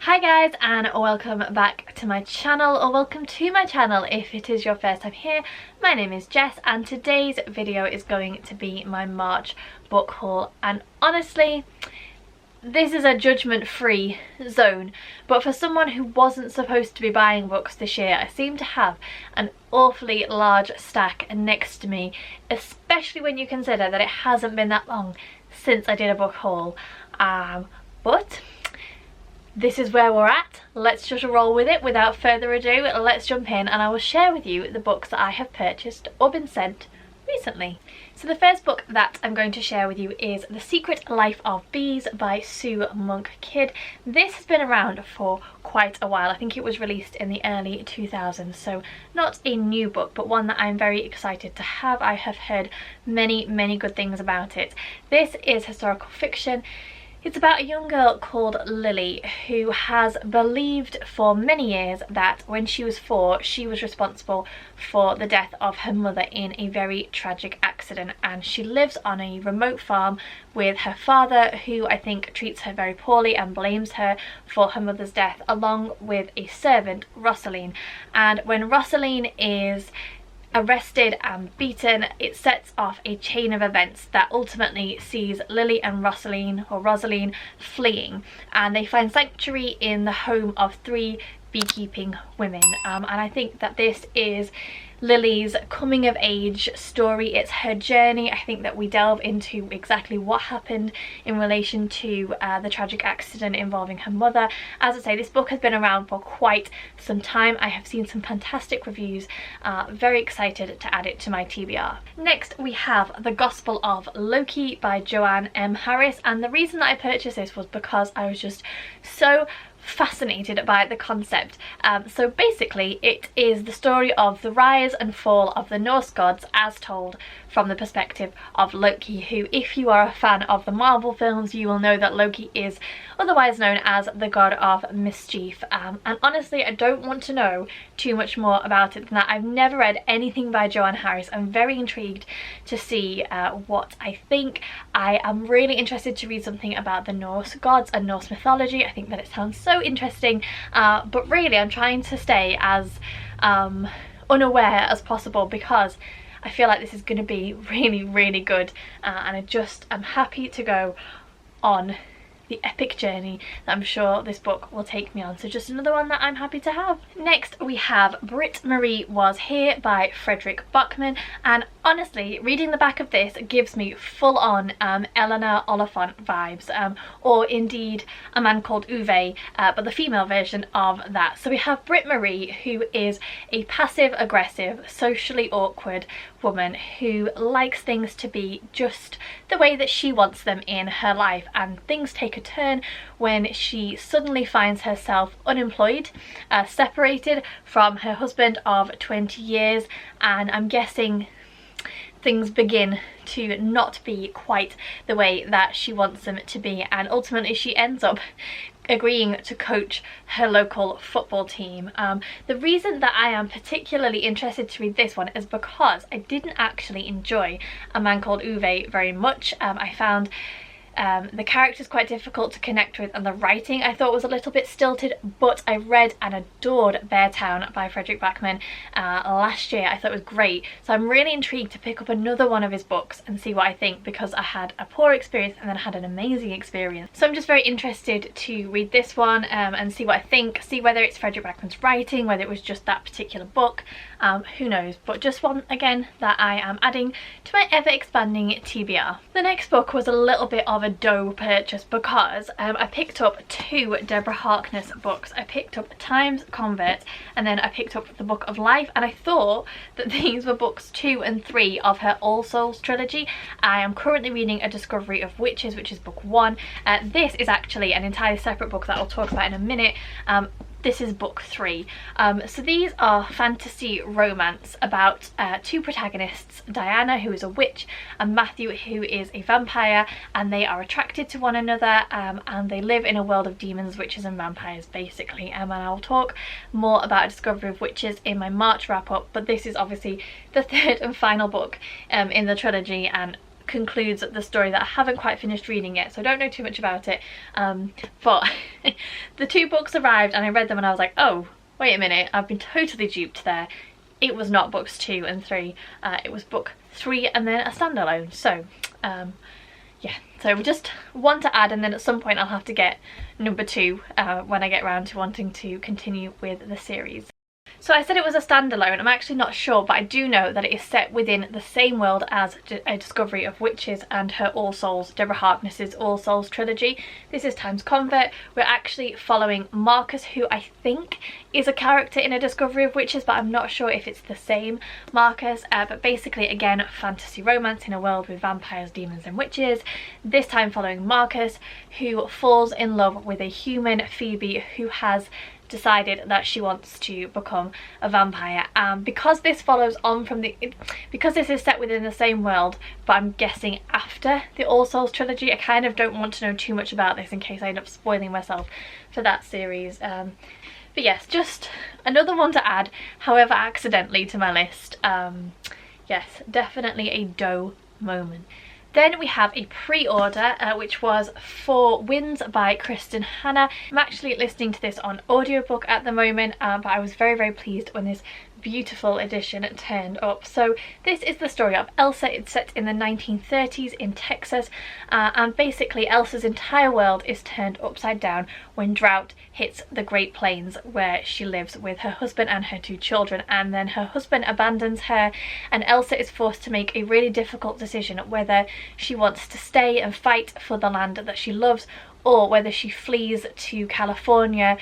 Hi guys, and welcome back to my channel, or welcome to my channel if it is your first time here. My name is Jess and today's video is going to be my March book haul, and honestly this is a judgment-free zone, but for someone who wasn't supposed to be buying books this year, I seem to have an awfully large stack next to me, especially when you consider that it hasn't been that long since I did a book haul. But this is where we're at. Let's just roll with it. Without further ado, let's jump in and I will share with you the books that I have purchased or been sent recently. So the first book that I'm going to share with you is The Secret Life of Bees by Sue Monk Kidd. This has been around for quite a while. I think it was released in the early 2000s, so not a new book, but one that I'm very excited to have. I have heard many good things about it. This is historical fiction. It's about a young girl called Lily who has believed for many years that when she was 4 she was responsible for the death of her mother in a very tragic accident, and she lives on a remote farm with her father, who I think treats her very poorly and blames her for her mother's death, along with a servant, Rosaline. And when Rosaline is arrested and beaten, it sets off a chain of events that ultimately sees Lily and Rosaline fleeing, and they find sanctuary in the home of 3 beekeeping women. And I think that this is Lily's coming of age story. It's her journey. I think that we delve into exactly what happened in relation to the tragic accident involving her mother. As I say, this book has been around for quite some time. I have seen some fantastic reviews. Very excited to add it to my TBR. Next we have The Gospel of Loki by Joanne M. Harris, and the reason that I purchased this was because I was just so fascinated by the concept. So basically it is the story of the rise and fall of the Norse gods as told from the perspective of Loki, who, if you are a fan of the Marvel films, you will know that Loki is otherwise known as the god of mischief. And honestly, I don't want to know too much more about it than that. I've never read anything by Joanne Harris. I'm very intrigued to see what I think. I am really interested to read something about the Norse gods and Norse mythology. I think that it sounds so interesting, but really I'm trying to stay as unaware as possible, because I feel like this is going to be really good, and I'm happy to go on the epic journey that I'm sure this book will take me on. So just another one that I'm happy to have. Next we have Britt Marie Was Here by Frederick Bachman, and honestly reading the back of this gives me full-on Eleanor Oliphant vibes, or indeed A Man Called Uwe, but the female version of that. So we have Britt Marie, who is a passive-aggressive, socially awkward woman who likes things to be just the way that she wants them in her life, and things take a turn when she suddenly finds herself unemployed, separated from her husband of 20 years, and I'm guessing things begin to not be quite the way that she wants them to be, and ultimately she ends up agreeing to coach her local football team. The reason that I am particularly interested to read this one is because I didn't actually enjoy A Man Called Uwe very much. I found the characters quite difficult to connect with, and the writing I thought was a little bit stilted, but I read and adored Beartown by Frederick Bachman last year. I thought it was great, so I'm really intrigued to pick up another one of his books and see what I think, because I had a poor experience and then I had an amazing experience. So I'm just very interested to read this one and see what I think, see whether it's Frederick Bachman's writing, whether it was just that particular book, who knows, but just one again that I am adding to my ever expanding TBR. The next book was a little bit of a dough purchase, because I picked up 2 Deborah Harkness books. I picked up Time's Convert, and then I picked up The Book of Life, and I thought that these were books 2 and 3 of her All Souls trilogy. I am currently reading A Discovery of Witches, which is book 1. This is actually an entirely separate book that I'll talk about in a minute. This is book 3. So these are fantasy romance about 2 protagonists, Diana, who is a witch, and Matthew, who is a vampire, and they are attracted to one another, and they live in a world of demons, witches and vampires basically. And I'll talk more about A Discovery of Witches in my March wrap up, but this is obviously the 3rd and final book in the trilogy, and concludes the story that I haven't quite finished reading yet, so I don't know too much about it. But the 2 books arrived and I read them and I was like, oh, wait a minute, I've been totally duped there. It was not books 2 and 3, it was book 3 and then a standalone. So yeah, so just one to add, and then at some point I'll have to get number 2 when I get around to wanting to continue with the series. So I said it was a standalone. I'm actually not sure, but I do know that it is set within the same world as A Discovery of Witches and her All Souls, Deborah Harkness's All Souls trilogy. This is Time's Convert. We're actually following Marcus, who I think is a character in A Discovery of Witches, but I'm not sure if it's the same Marcus. But basically, again, fantasy romance in a world with vampires, demons and witches. This time following Marcus, who falls in love with a human, Phoebe, who has decided that she wants to become a vampire. Because this follows on from because this is set within the same world, but I'm guessing after the All Souls trilogy, I kind of don't want to know too much about this in case I end up spoiling myself for that series. But yes, just another one to add, however accidentally, to my list. Yes, definitely a doe moment. Then we have a pre-order, which was For Winds by Kristen Hanna. I'm actually listening to this on audiobook at the moment, but I was very pleased when this beautiful edition turned up. So this is the story of Elsa. It's set in the 1930s in Texas, and basically Elsa's entire world is turned upside down when drought hits the Great Plains where she lives with her husband and her 2 children, and then her husband abandons her and Elsa is forced to make a really difficult decision whether she wants to stay and fight for the land that she loves, or whether she flees to California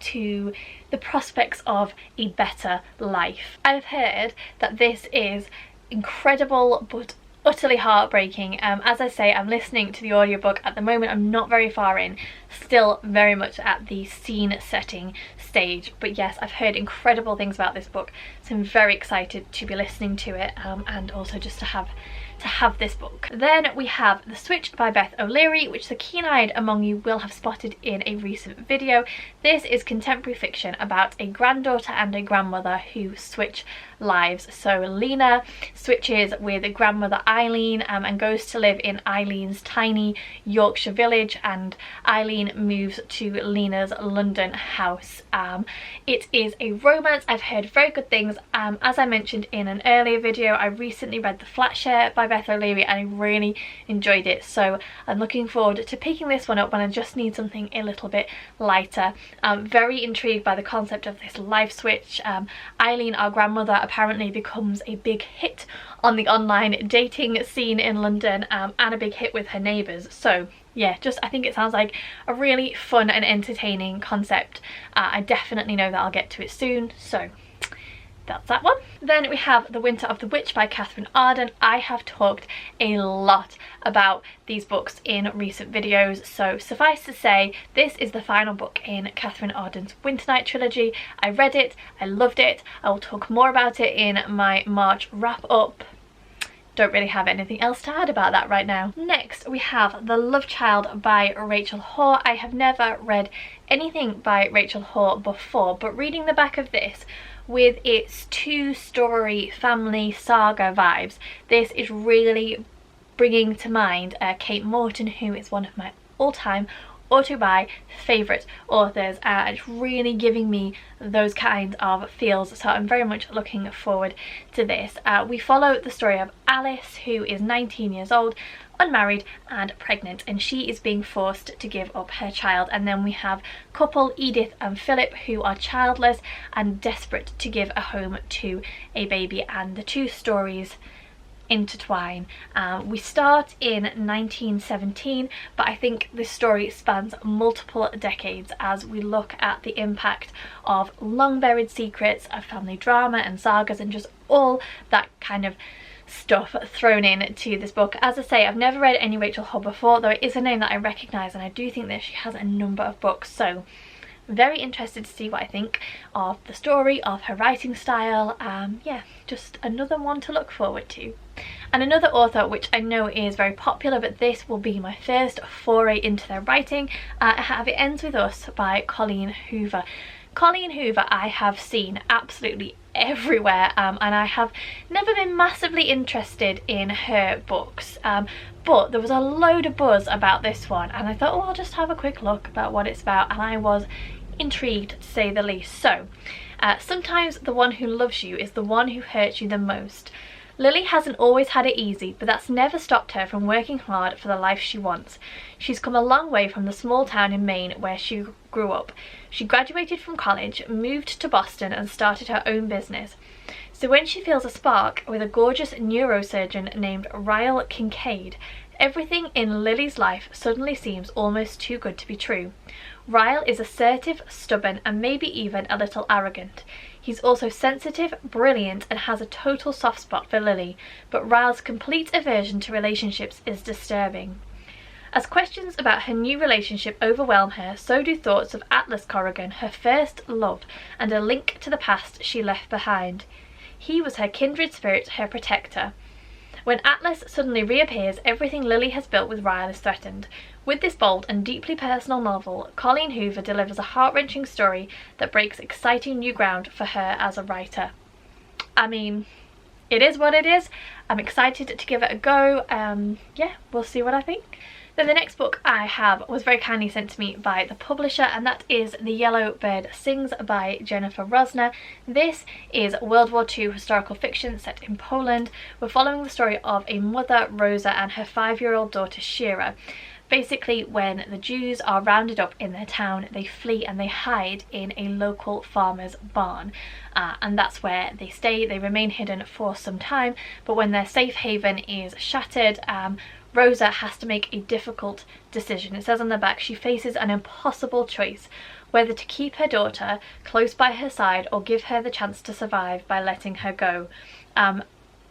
to the prospects of a better life. I've heard that this is incredible but utterly heartbreaking. As I say, I'm listening to the audiobook at the moment. I'm not very far in, still very much at the scene setting stage, but yes, I've heard incredible things about this book, so I'm very excited to be listening to it, and also just to have this book. Then we have The Switch by Beth O'Leary, which the keen-eyed among you will have spotted in a recent video. This is contemporary fiction about a granddaughter and a grandmother who switch lives. So Lena switches with grandmother Eileen and goes to live in Eileen's tiny Yorkshire village, and Eileen moves to Lena's London house. It is a romance. I've heard very good things. As I mentioned in an earlier video, I recently read The Flatshare by Beth O'Leary and I really enjoyed it, so I'm looking forward to picking this one up when I just need something a little bit lighter. Very intrigued by the concept of this life switch. Eileen, our grandmother, apparently becomes a big hit on the online dating scene in London, and a big hit with her neighbours. So yeah, I think it sounds like a really fun and entertaining concept. I definitely know that I'll get to it soon, so that's that one. Then we have The Winter of the Witch by Catherine Arden. I have talked a lot about these books in recent videos, so suffice to say, this is the final book in Catherine Arden's Winternight trilogy. I read it, I loved it. I will talk more about it in my March wrap up. Don't really have anything else to add about that right now. Next we have The Love Child by Rachel Hoare. I have never read anything by Rachel Hoare before, but reading the back of this, with its 2-story family saga vibes, this is really bringing to mind Kate Morton, who is one of my all-time auto-buy favourite authors. It's really giving me those kinds of feels, so I'm very much looking forward to this. We follow the story of Alice, who is 19 years old, unmarried and pregnant, and she is being forced to give up her child. And then we have couple Edith and Philip, who are childless and desperate to give a home to a baby, and the 2 stories intertwine. We start in 1917, but I think this story spans multiple decades as we look at the impact of long buried secrets, of family drama and sagas, and just all that kind of stuff thrown in to this book. As I say, I've never read any Rachel Hoare before, though it is a name that I recognise, and I do think that she has a number of books, so very interested to see what I think of the story, of her writing style. Yeah, just another one to look forward to. And another author which I know is very popular, but this will be my first foray into their writing, I have It Ends With Us by Colleen Hoover. Colleen Hoover I have seen absolutely everywhere, and I have never been massively interested in her books, but there was a load of buzz about this one and I thought, oh, I'll just have a quick look about what it's about, and I was intrigued to say the least. So sometimes the one who loves you is the one who hurts you the most. Lily hasn't always had it easy, but that's never stopped her from working hard for the life she wants. She's come a long way from the small town in Maine where she grew up. She graduated from college, moved to Boston and started her own business. So when she feels a spark with a gorgeous neurosurgeon named Ryle Kincaid, everything in Lily's life suddenly seems almost too good to be true. Ryle is assertive, stubborn and maybe even a little arrogant. He's also sensitive, brilliant and has a total soft spot for Lily, but Ryle's complete aversion to relationships is disturbing. As questions about her new relationship overwhelm her, so do thoughts of Atlas Corrigan, her first love, and a link to the past she left behind. He was her kindred spirit, her protector. When Atlas suddenly reappears, everything Lily has built with Ryle is threatened. With this bold and deeply personal novel, Colleen Hoover delivers a heart-wrenching story that breaks exciting new ground for her as a writer. I mean, it is what it is. I'm excited to give it a go. Yeah, we'll see what I think. Then the next book I have was very kindly sent to me by the publisher, and that is The Yellow Bird Sings by Jennifer Rosner. This is World War II historical fiction set in Poland. We're following the story of a mother, Rosa, and her 5-year-old daughter, Shira. Basically, when the Jews are rounded up in their town, they flee and they hide in a local farmer's barn. And that's where they stay. They remain hidden for some time, but when their safe haven is shattered, Rosa has to make a difficult decision. It says on the back she faces an impossible choice, whether to keep her daughter close by her side or give her the chance to survive by letting her go.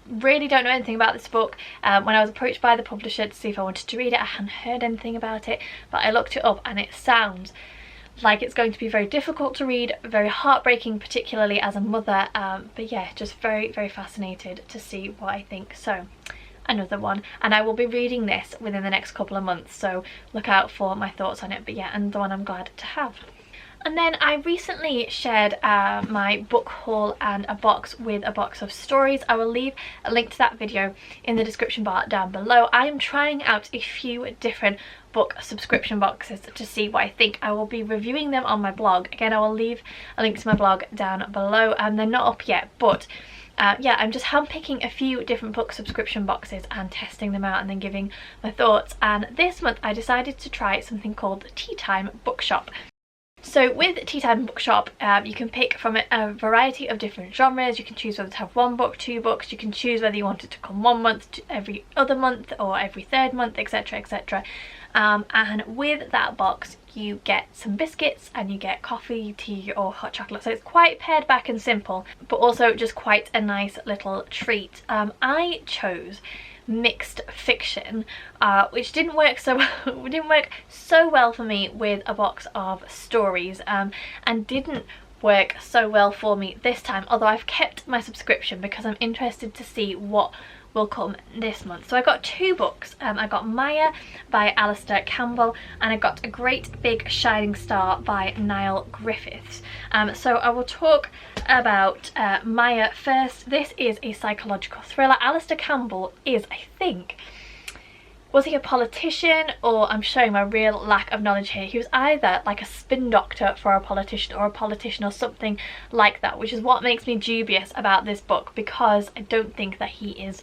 Really don't know anything about this book. When I was approached by the publisher to see if I wanted to read it, I hadn't heard anything about it, but I looked it up and it sounds like it's going to be very difficult to read, very heartbreaking, particularly as a mother, but yeah, just very, very fascinated to see what I think. So another one, and I will be reading this within the next couple of months, so look out for my thoughts on it. But yeah, another one I'm glad to have. And then I recently shared my book haul and a box with a box of stories. I will leave a link to that video in the description bar down below. I am trying out a few different book subscription boxes to see what I think. I will be reviewing them on my blog. Again, I will leave a link to my blog down below, and they're not up yet, but yeah, I'm just handpicking a few different book subscription boxes and testing them out and then giving my thoughts. And this month I decided to try something called Time Bookshop. So with Time Bookshop, you can pick from a variety of different genres. You can choose whether to have 1 book, 2 books. You can choose whether you want it to come 1 month, every other month, or every 3rd month, etc, etc. And with that box you get some biscuits and you get coffee, tea or hot chocolate. So it's quite pared back and simple, but also just quite a nice little treat. I chose mixed fiction, which didn't work so well for me with a box of stories, and didn't work so well for me this time, although I've kept my subscription because I'm interested to see what will come this month. So I got 2 books. I got Maya by Alistair Campbell and I got A Great Big Shining Star by Niall Griffiths. So I will talk about Maya first. This is a psychological thriller. Alistair Campbell is, I think, was he a politician, or I'm showing my real lack of knowledge here. He was either like a spin doctor for a politician or something like that, which is what makes me dubious about this book, because I don't think that he is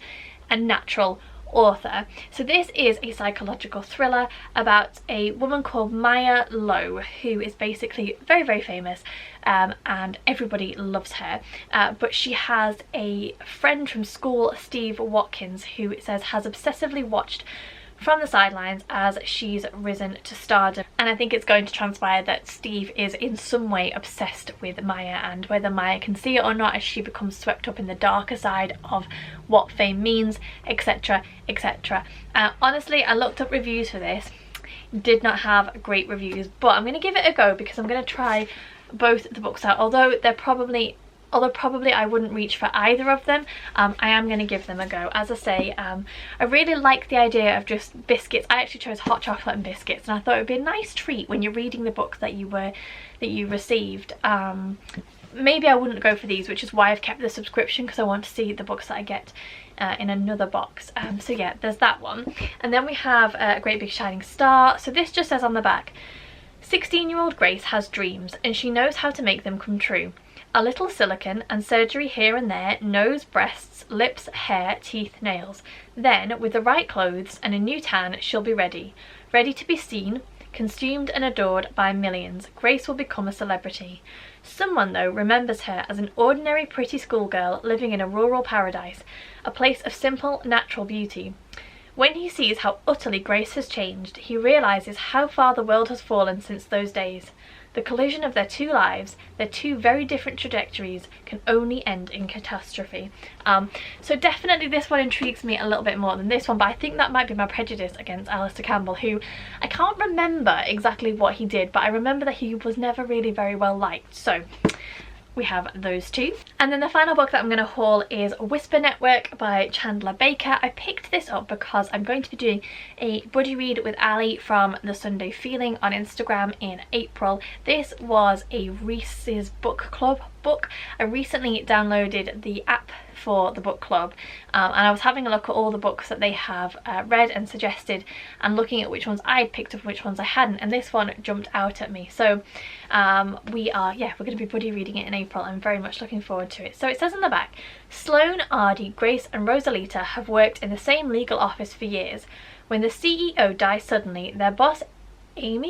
a natural author. So this is a psychological thriller about a woman called Maya Lowe, who is basically very, very famous, and everybody loves her, but she has a friend from school, Steve Watkins, who it says has obsessively watched from the sidelines as she's risen to stardom. And I think it's going to transpire that Steve is in some way obsessed with Maya, and whether Maya can see it or not as she becomes swept up in the darker side of what fame means, etc, etc. Honestly, I looked up reviews for this, did not have great reviews, but I'm going to give it a go because I'm going to try both the books out, although they're probably although probably I wouldn't reach for either of them. I am going to give them a go. As I say, I really like the idea of just biscuits. I actually chose hot chocolate and biscuits, and I thought it would be a nice treat when you're reading the book that you received. Maybe I wouldn't go for these, which is why I've kept the subscription, because I want to see the books that I get in another box. So yeah, there's that one. And then we have a Great Big Shining Star. So this just says on the back, 16-year-old Grace has dreams and she knows how to make them come true. A little silicone and surgery here and there, nose, breasts, lips, hair, teeth, nails. Then, with the right clothes and a new tan, she'll be ready. Ready to be seen, consumed and adored by millions. Grace will become a celebrity. Someone, though, remembers her as an ordinary pretty schoolgirl living in a rural paradise, a place of simple, natural beauty. When he sees how utterly Grace has changed, he realises how far the world has fallen since those days. The collision of their two lives, their two very different trajectories, can only end in catastrophe. So definitely this one intrigues me a little bit more than this one, but I think that might be my prejudice against Alistair Campbell, who I can't remember exactly what he did, but I remember that he was never really very well liked. So we have those two. And then the final book that I'm going to haul is Whisper Network by Chandler Baker. I picked this up because I'm going to be doing a buddy read with Ali from The Sunday Feeling on Instagram in April. This was a Reese's Book Club book. I recently downloaded the app for the book club, and I was having a look at all the books that they have read and suggested, and looking at which ones I'd picked up and which ones I hadn't, and this one jumped out at me. So we're going to be buddy reading it in April. I'm very much looking forward to it. So it says on the back, Sloane, Ardy, Grace and Rosalita have worked in the same legal office for years. When the CEO dies suddenly, their boss Ames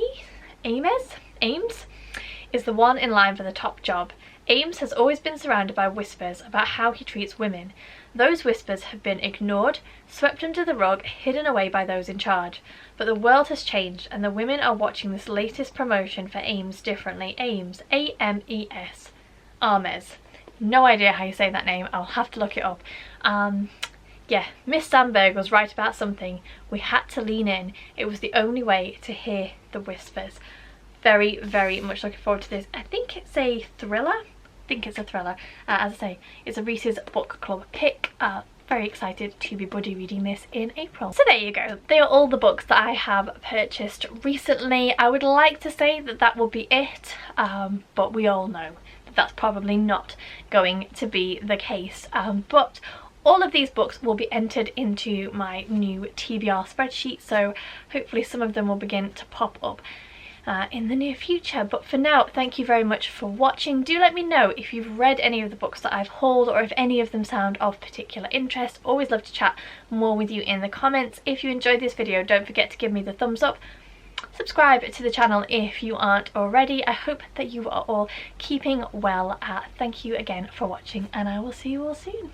is the one in line for the top job. Ames has always been surrounded by whispers about how he treats women. Those whispers have been ignored, swept under the rug, hidden away by those in charge. But the world has changed and the women are watching this latest promotion for Ames differently. Ames, A-M-E-S. Ames. No idea how you say that name. I'll have to look it up. Yeah, Miss Sandberg was right about something. We had to lean in. It was the only way to hear the whispers. Very, very much looking forward to this. I think it's a thriller. As I say, it's a Reese's Book Club pick. Very excited to be buddy reading this in April. So there you go. They are all the books that I have purchased recently. I would like to say that that will be it, but we all know that that's probably not going to be the case. But all of these books will be entered into my new TBR spreadsheet, so hopefully some of them will begin to pop up in the near future. But for now, thank you very much for watching. Do let me know if you've read any of the books that I've hauled, or if any of them sound of particular interest. Always love to chat more with you in the comments. If you enjoyed this video, don't forget to give me the thumbs up. Subscribe to the channel if you aren't already. I hope that you are all keeping well. Thank you again for watching, and I will see you all soon.